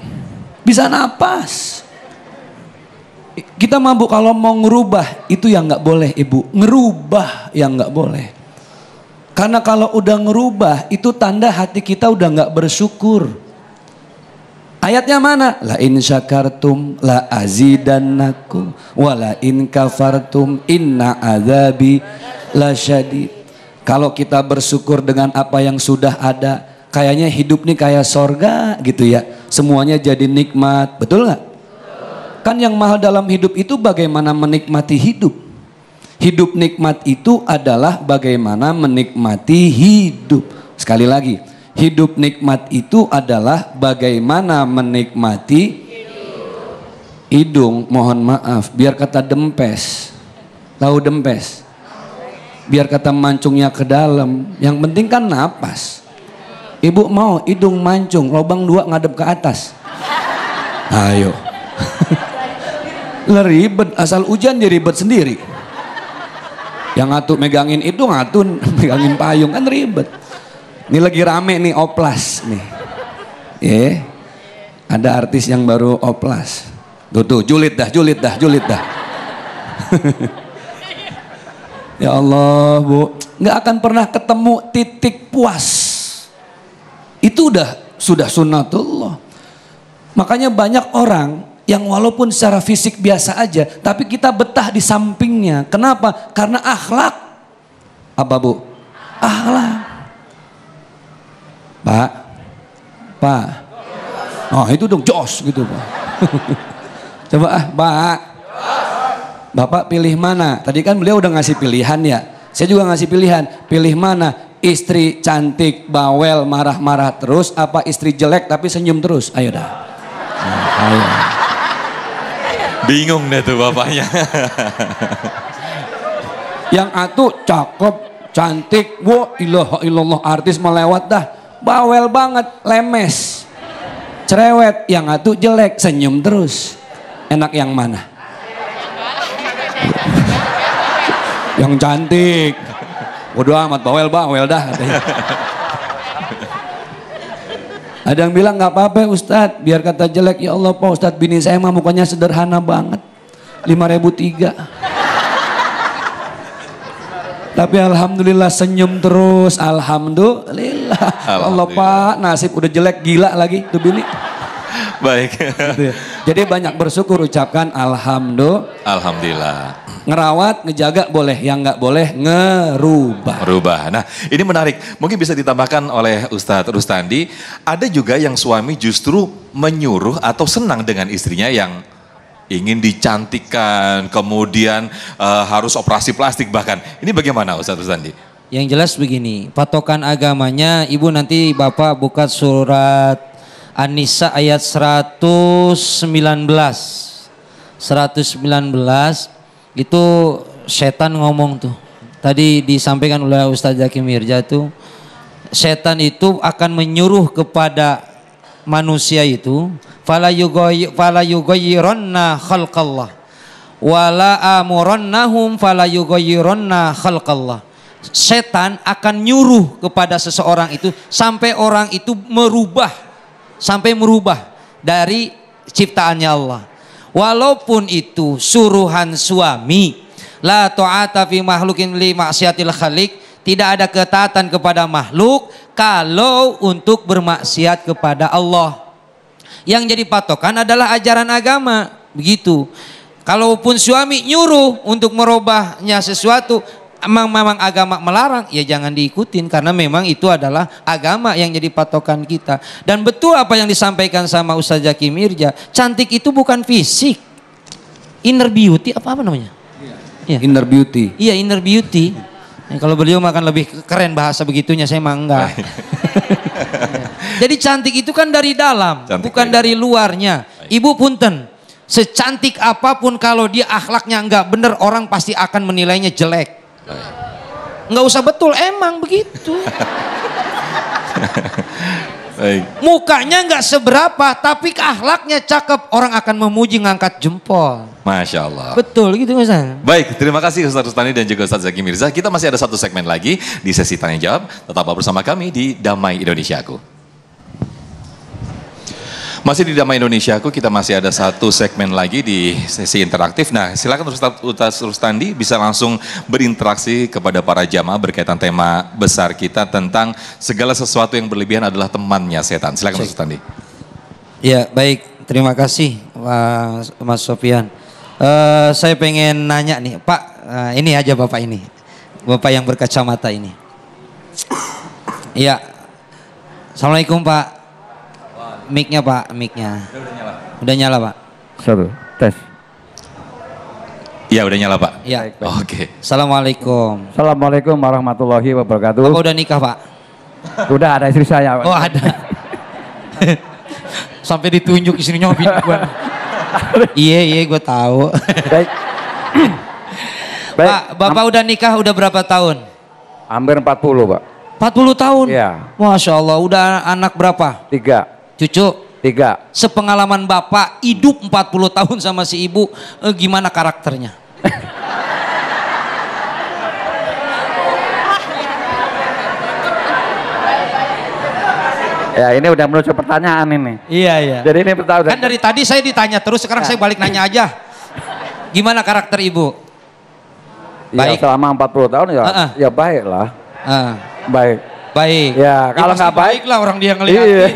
Bisa napas. Kita mabuk kalau mau ngerubah, itu yang nggak boleh ibu. Ngerubah yang nggak boleh. Karena kalau udah ngerubah, itu tanda hati kita udah nggak bersyukur. Ayatnya mana? La in syakartum la azidannakum wa la in kafartum inna adzabi lasyadid. Kalau kita bersyukur dengan apa yang sudah ada, kayaknya hidup nih kayak sorga gitu ya. Semuanya jadi nikmat, betul nggak? Kan yang mahal dalam hidup itu bagaimana menikmati hidup. Hidup nikmat itu adalah bagaimana menikmati hidup. Sekali lagi, hidup nikmat itu adalah bagaimana menikmati hidung. Mohon maaf, biar kata dempes. Tahu dempes? Biar kata mancungnya ke dalam. Yang penting kan napas. Ibu mau hidung mancung, lubang 2 ngadep ke atas. Ayo. Ribet, asal hujan dia ribet sendiri. Yang ngatu megangin itu ngatun, megangin payung kan ribet. Ini lagi rame nih oplas nih. Ada artis yang baru oplas. Tuh, julid dah. Ya Allah Bu, nggak akan pernah ketemu titik puas. Itu sudah sunnatullah. Makanya banyak orang yang walaupun secara fisik biasa aja, tapi kita betah di sampingnya. Kenapa? Karena akhlak. Apa Bu? Akhlak. Pak. Oh itu dong jos gitu Pak. Coba Pak. Bapak pilih mana? Tadi kan beliau udah ngasih pilihan ya. Saya juga ngasih pilihan. Pilih mana? Istri cantik, bawel, marah-marah terus, apa istri jelek tapi senyum terus? Ayo dah. Ayo. Bingung deh tuh bapaknya. Yang atu cakep, cantik, wo ilaha illallah, artis melewat dah. Bawel banget, lemes, cerewet. Yang atu jelek, senyum terus. Enak yang mana? Yang cantik. Bodoh amat, bawel dah katanya. Ada yang bilang nggak apa-apa Ustadz, biar kata jelek. Ya Allah Pak Ustadz, bini saya mah mukanya sederhana banget, 5.003. Tapi alhamdulillah senyum terus, alhamdulillah. Allah Pak, nasib udah jelek gila lagi tuh bini. Baik. Gitu ya. Jadi banyak bersyukur, ucapkan alhamdulillah. Ngerawat, ngejaga boleh, yang nggak boleh ngerubah. Nah ini menarik, mungkin bisa ditambahkan oleh Ustadz Rustandi. Ada juga yang suami justru menyuruh atau senang dengan istrinya yang ingin dicantikkan, kemudian harus operasi plastik bahkan. Ini bagaimana Ustadz Rustandi? Yang jelas begini, patokan agamanya, ibu nanti bapak buka surat An-Nisa ayat 119. 119 itu setan ngomong tuh. Tadi disampaikan oleh Ustaz Zaki Mirja tuh, setan itu akan menyuruh kepada manusia itu, fala yughayyironna khalqallah wala amurannahum fala yughayyironna khalqallah. Setan akan nyuruh kepada seseorang itu sampai orang itu merubah dari ciptaannya Allah. Walaupun itu suruhan suami, la ta'ata fi makhlukin li maksiatil khaliq, tidak ada ketaatan kepada makhluk kalau untuk bermaksiat kepada Allah. Yang jadi patokan adalah ajaran agama, begitu. Kalaupun suami nyuruh untuk merubahnya sesuatu, memang agama melarang, ya jangan diikutin karena memang itu adalah agama yang jadi patokan kita. Dan betul apa yang disampaikan sama Ustaz Zaki Mirja, cantik itu bukan fisik, inner beauty apa namanya? Ya. Inner beauty. Iya, inner beauty. Nah, kalau beliau makan lebih keren bahasa begitunya, saya mah enggak. Jadi cantik itu kan dari dalam, Cantik bukan dari luarnya. Ibu punten, secantik apapun kalau dia akhlaknya enggak bener, orang pasti akan menilainya jelek. Enggak usah betul, emang begitu. Mukanya enggak seberapa, tapi akhlaknya cakep, orang akan memuji, ngangkat jempol. Masya Allah. Betul gitu Ustaz. Baik, terima kasih Ustaz Rustandi dan juga Ustaz Zaki Mirza. Kita masih ada satu segmen lagi di sesi tanya jawab. Tetaplah bersama kami di Damai Indonesiaku. Masih di Damai Indonesiaku, kita masih ada satu segmen lagi di sesi interaktif. Nah, silakan Ustaz Rustandi bisa langsung berinteraksi kepada para jamaah berkaitan tema besar kita tentang segala sesuatu yang berlebihan adalah temannya setan. Silakan Ustaz Rustandi. Ya, baik. Terima kasih Mas Sofian. Saya pengen nanya nih, Pak, ini aja Bapak ini. Bapak yang berkacamata ini. Iya. Assalamualaikum Pak. Mic-nya Pak, mic-nya. Udah nyala Pak. Satu, tes. Iya, udah nyala Pak. Iya. Oke. Assalamualaikum. Assalamualaikum warahmatullahi wabarakatuh. Bapak udah nikah Pak? Udah ada istri saya. Oh ada. Sampai ditunjuk istrinya bini gua. Iya, gue tahu. Baik. Pak, Bapak udah nikah udah berapa tahun? Hampir 40 Pak. 40 tahun? Iya. Masya Allah, udah anak berapa? 3. Cucu? 3. Sepengalaman Bapak hidup 40 tahun sama si ibu, gimana karakternya? Ya ini udah menuju pertanyaan ini. Iya. Jadi ini pertanyaan. Kan dari tadi saya ditanya terus, sekarang saya balik nanya aja. Gimana karakter ibu? Baik. Ya, selama 40 tahun ya, ya baik lah. Baik. Baik. Ya kalau nggak baik lah orang dia ngeliatin. Iya.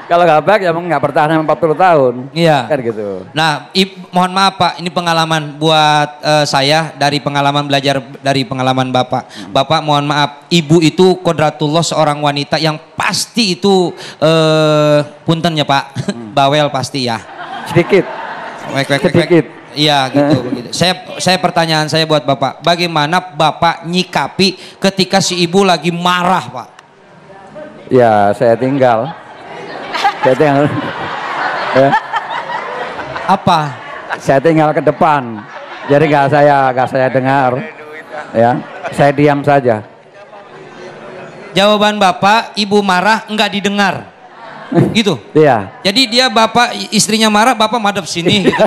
Kalau nggak baik ya nggak bertahan sampai 40 tahun. Iya. Kan gitu. Nah, mohon maaf Pak, ini pengalaman buat saya dari pengalaman belajar dari pengalaman Bapak. Bapak mohon maaf, ibu itu kodratullah seorang wanita yang pasti itu punten ya Pak, bawel pasti ya. Sedikit. Sedikit. Iya gitu. Begitu. Saya pertanyaan saya buat Bapak, bagaimana Bapak nyikapi ketika si ibu lagi marah Pak? Ya saya tinggal. Saya tinggal. Ya. Apa? Saya tinggal ke depan. Jadi nggak saya dengar. Ya, saya diam saja. Jawaban Bapak, ibu marah nggak didengar. Gitu. Iya. Jadi dia Bapak istrinya marah, Bapak madep sini gitu.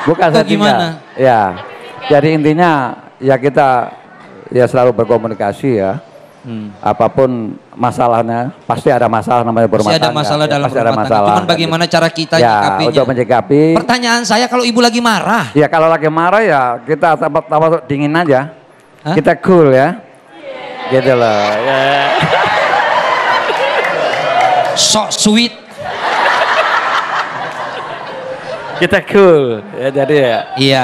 Bukan saya tinggal. Ya. Jadi intinya ya kita ya selalu berkomunikasi ya. Apapun masalahnya, pasti ada masalah namanya berumah tangga. Pasti ada masalah dalam pasti ada rumah tangga. masalah. Cuman bagaimana cara kita ya, menyikapinya? untuk menyikapi. Pertanyaan saya, kalau ibu lagi marah? Ya kalau lagi marah ya kita tambah dingin aja. Hah? Kita cool ya. Gitu loh. Ya. Sok sweet. Kita cool ya, jadi ya. Iya.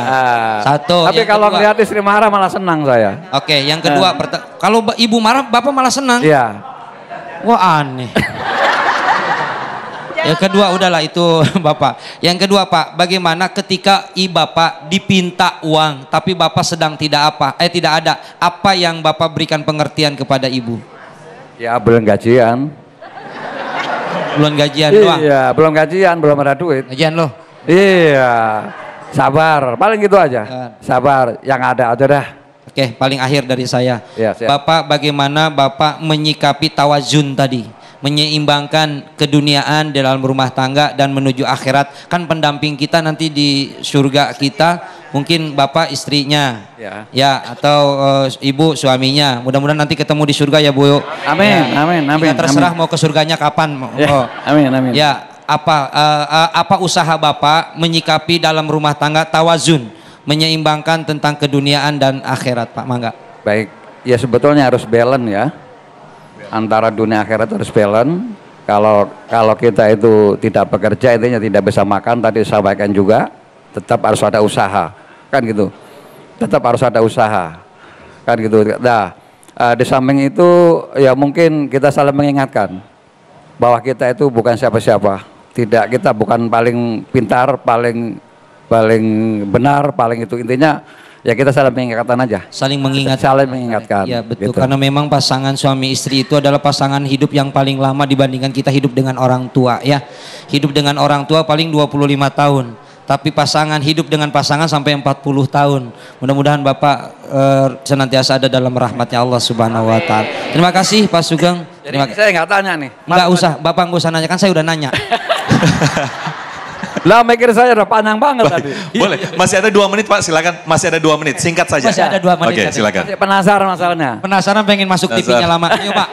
Satu. Tapi kalau ngeliat istri marah malah senang saya. Oke, yang kedua, kalau ibu marah, Bapak malah senang. Iya. Wah aneh. Yang kedua udahlah itu Bapak. Yang kedua Pak, bagaimana ketika Bapak dipinta uang, tapi Bapak sedang tidak ada, apa yang Bapak berikan pengertian kepada ibu? Ya belum gajian. Belum gajian doang. Iya, belum gajian, belum ada duit. Gajian loh. Iya, sabar, paling gitu aja. Sabar, yang ada aja dah. Oke, paling akhir dari saya. Ya, siap. Bapak, bagaimana Bapak menyikapi tawazun tadi? Menyeimbangkan keduniaan dalam rumah tangga dan menuju akhirat. Kan pendamping kita nanti di surga kita, mungkin Bapak istrinya, ya atau ibu suaminya. Mudah-mudahan nanti ketemu di surga ya Bu. Amin, ya. amin. Ya, terserah mau ke surganya kapan. Ya, amin, amin. Ya. Apa usaha Bapak menyikapi dalam rumah tangga tawazun, menyeimbangkan tentang keduniaan dan akhirat Pak? Mangga. Baik, ya sebetulnya harus balance ya, antara dunia akhirat harus balance. Kalau kita itu tidak bekerja, intinya tidak bisa makan, tadi disampaikan juga, tetap harus ada usaha, kan gitu. tetap harus ada usaha, kan gitu. Nah, di samping itu ya mungkin kita saling mengingatkan bahwa kita itu bukan siapa-siapa, kita bukan paling pintar, paling benar, paling itu, intinya ya kita saling mengingatkan aja. Saling mengingatkan. Saling mengingatkan. Ya betul, gitu. karena memang pasangan suami istri itu adalah pasangan hidup yang paling lama dibandingkan kita hidup dengan orang tua ya. Hidup dengan orang tua paling 25 tahun. Tapi pasangan hidup dengan pasangan sampai 40 tahun. Mudah-mudahan Bapak senantiasa ada dalam rahmatnya Allah Subhanahu wa taala. Terima kasih Pak Sugeng. Jadi saya nggak tanya nih. Nggak usah, Bapak nggak usah nanya, kan saya udah nanya. Lah mikir saya udah panjang banget tadi. Boleh, masih ada 2 menit Pak, silakan. Masih ada 2 menit, singkat saja. Masih ada 2 menit. Oke, silakan. Masih penasaran masalahnya. Penasaran pengen masuk TV-nya lama. Ayo Pak.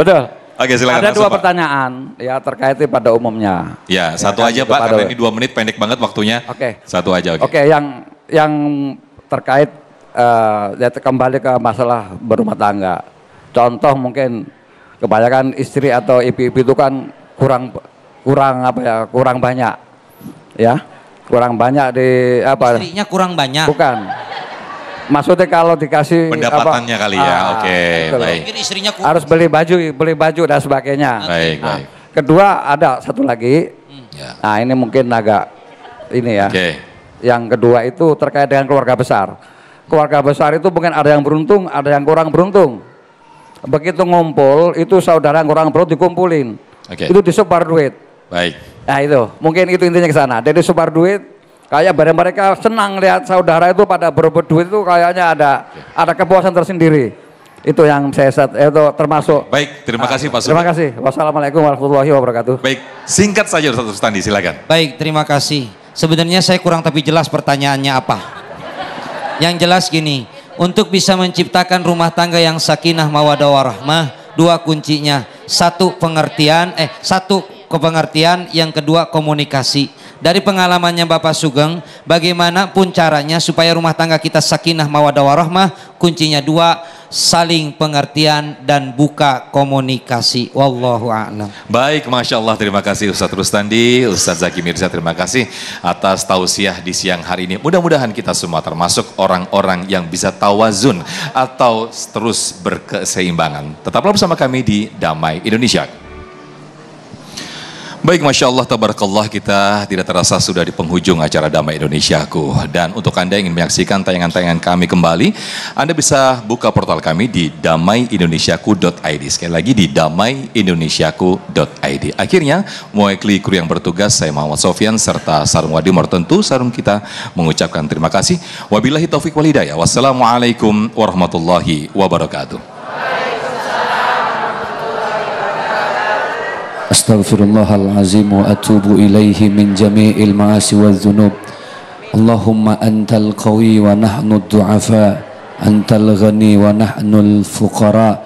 Betul. Oke, silakan. Ada langsung, 2 Pak. pertanyaan ya terkait pada umumnya. Ya, satu kan, aja gitu, Pak, pada- karena ini 2 menit pendek banget waktunya. Oke. Satu aja, oke. Oke, yang terkait ya kembali ke masalah berumah tangga. Contoh mungkin kebanyakan istri atau ibu-ibu itu kan kurang banyak, ya, kurang banyak di apa? Istrinya kurang banyak. Bukan. Maksudnya kalau dikasih Pendapatannya kali ya, oke, betul. baik. Mungkin istrinya Harus beli baju dan sebagainya. Baik, Nah, baik. kedua ada satu lagi. Ya. Nah ini mungkin agak ini ya. Oke. Yang kedua itu terkait dengan keluarga besar. Keluarga besar itu mungkin ada yang beruntung, ada yang kurang beruntung. Begitu ngumpul, itu saudara yang kurang beruntung dikumpulin. Oke. Itu disebar duit. Baik. Nah itu, mungkin itu intinya ke sana. Jadi sebar duit, kayak bareng mereka senang lihat saudara itu pada berebut duit itu kayaknya ada kepuasan tersendiri. Itu yang saya itu termasuk. Baik, terima kasih Pak Terima Sugeng. kasih. Wassalamualaikum warahmatullahi wabarakatuh. Baik, singkat saja Ustaz Rustandi, silakan. Baik, terima kasih. Sebenarnya saya kurang tapi jelas pertanyaannya apa. Yang jelas gini, untuk bisa menciptakan rumah tangga yang sakinah mawaddah warahmah, 2 kuncinya. Satu kepengertian, yang kedua komunikasi. Dari pengalamannya Bapak Sugeng, bagaimanapun caranya supaya rumah tangga kita sakinah mawaddah warahmah, kuncinya 2, saling pengertian dan buka komunikasi. Wallahu a'lam. Baik, Masya Allah, terima kasih Ustadz Rustandi, Ustadz Zaki Mirza, terima kasih atas tausiah di siang hari ini. Mudah-mudahan kita semua termasuk orang-orang yang bisa tawazun atau terus berkeseimbangan. Tetaplah bersama kami di Damai Indonesia. Baik, Masya Allah, tabarakallah, kita tidak terasa sudah di penghujung acara Damai Indonesiaku. Dan untuk Anda yang ingin menyaksikan tayangan-tayangan kami kembali, Anda bisa buka portal kami di damaiindonesiaku.id. Sekali lagi di damaiindonesiaku.id. Akhirnya, mewakili kru yang bertugas, saya Muhammad Sofyan, serta Sarung Wadimor, tentu Sarung kita mengucapkan terima kasih. Wabillahi taufiq wal hidayah. Wassalamualaikum warahmatullahi wabarakatuh. Astaghfirullahalazim wa atubu ilaihi min jami'il ma'asi wal dhunub. Allahumma antal qawi wa nahnu du'afa, antal ghani wa nahnu al-fuqara.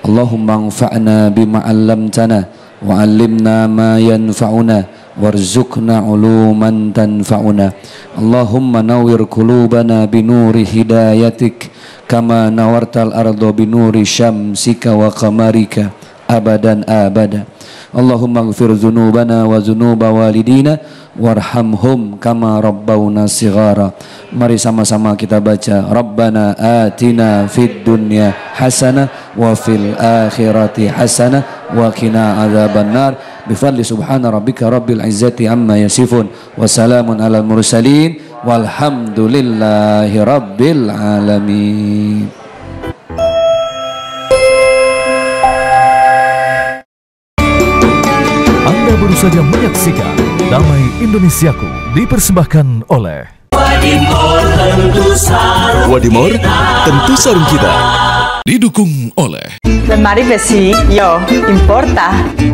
Allahumma anfa'na bima 'allamtana wa 'allimna ma yanfa'una warzuqna 'uluman tanfa'una. Allahumma nawwir qulubana binuri hidayatik kama nawartal arda binuri syamsika wa qamarika abadan abada. Allahumma ighfir dzunubana wa dzunuba walidina warhamhum kama rabbawna shighara. Mari sama-sama kita baca Rabbana atina fid dunya hasanah wa fil akhirati hasanah wa qina adzabannar. Bifadli subhana rabbika rabbil izzati amma yasifun wa salamun alal mursalin walhamdulillahi rabbil alamin. Anda baru saja menyaksikan Damai Indonesiaku dipersembahkan oleh Wadimor, tentu sarung kita. Didukung oleh Lemari besi, yo, importa.